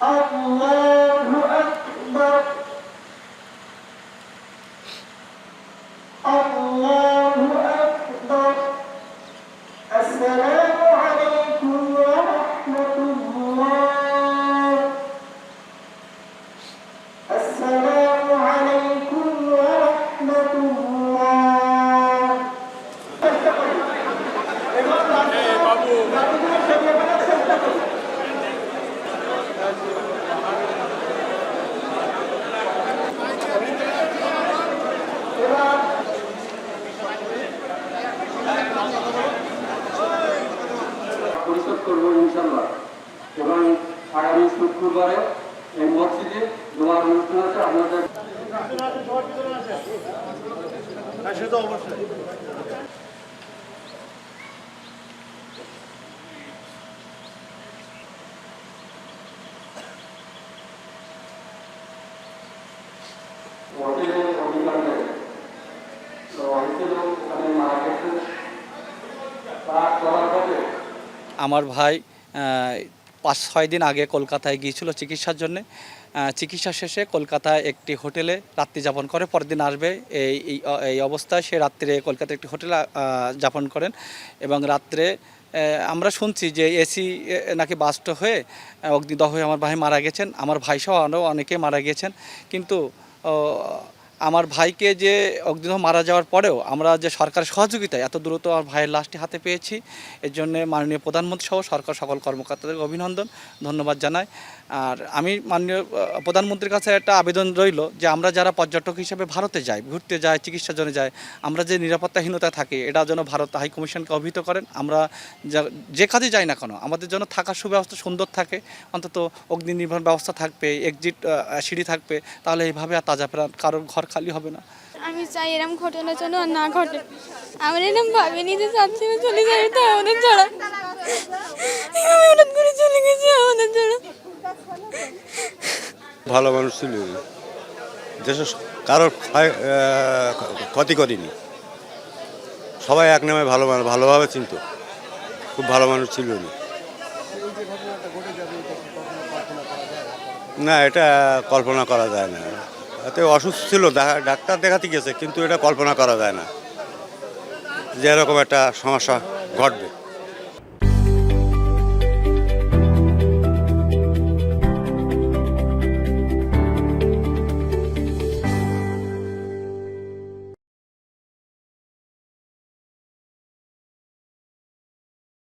আল্লাহু আকবার আল্লাহু আকবার আসসালামু আলাইকুম ওয়া রাহমাতুল্লাহ আসসালামু আলাইকুম ওয়া রাহমাতুল্লাহ পরিশোধ করবো ইনশাল্লাহ। এবং আগামী শুক্রবারে এই মসজিদে দোয়ার অনুষ্ঠান আছে আপনাদের। হোটেলের অধিকার নেই, তো হোটেলও ওখানে মারা গেছে। তার করার পরে আমার ভাই ৫-৬ দিন আগে কলকাতায় গিয়েছিল চিকিৎসার জন্যে। চিকিৎসা শেষে কলকাতায় একটি হোটেলে রাত্রি যাপন করে, পরের দিন আসবে এই অবস্থায় সে রাত্রে কলকাতায় একটি হোটেলে যাপন করেন। এবং রাত্রে আমরা শুনছি যে এসি নাকি বাস্ট হয়ে অগ্নিদগ্ধ হয়ে আমার ভাই মারা গেছেন। আমার ভাই সহ আরও অনেকে মারা গেছেন। কিন্তু আমার ভাইকে যে অগ্নিদগ্ধ মারা যাওয়ার পরেও আমরা যে সরকারের সহযোগিতায় এত দ্রুত আমার ভাইয়ের লাশটি হাতে পেয়েছি, এর জন্য মাননীয় প্রধানমন্ত্রী সহ সরকার সকল কর্মকর্তাদের অভিনন্দন ধন্যবাদ জানাই। আর আমি মাননীয় প্রধানমন্ত্রীর কাছে একটা আবেদন রইল যে আমরা যারা পর্যটক হিসেবে ভারতে যাই, ঘুরতে যাই, চিকিৎসার জন্য যাই, আমরা যে নিরাপত্তাহীনতা থাকি এটা যেন ভারত হাই কমিশনকে অবহিত করেন। আমরা যে কাজে যাই না কেন আমাদের জন্য থাকার সুব্যবস্থা সুন্দর থাকে, অন্তত অগ্নি নির্ভর ব্যবস্থা থাকবে, এক্সিট সিঁড়ি থাকবে, তাহলে এইভাবে আর তাজা প্রাণ কারোর ঘর খালি হবে না। আমি চাই এরকম ঘটনা যেন আর না ঘটে। আমার এরকম ভাবিনি যে চাচ্ছিল চলে যাবে, তো আমাদের ছাড়া হঠাৎ করে চলে গেছে আমাদের ছাড়া। ভালো মানুষ ছিল, দেশের কারোর ক্ষতি করেনি, সবাই এক নামে ভালোভাবে চিনত, খুব ভালো মানুষ ছিল উনি। না, এটা কল্পনা করা যায় না। এতে অসুস্থ ছিল, ডাক্তার দেখাতে গেছে, কিন্তু এটা কল্পনা করা যায় না যে এরকম একটা সমস্যা ঘটবে।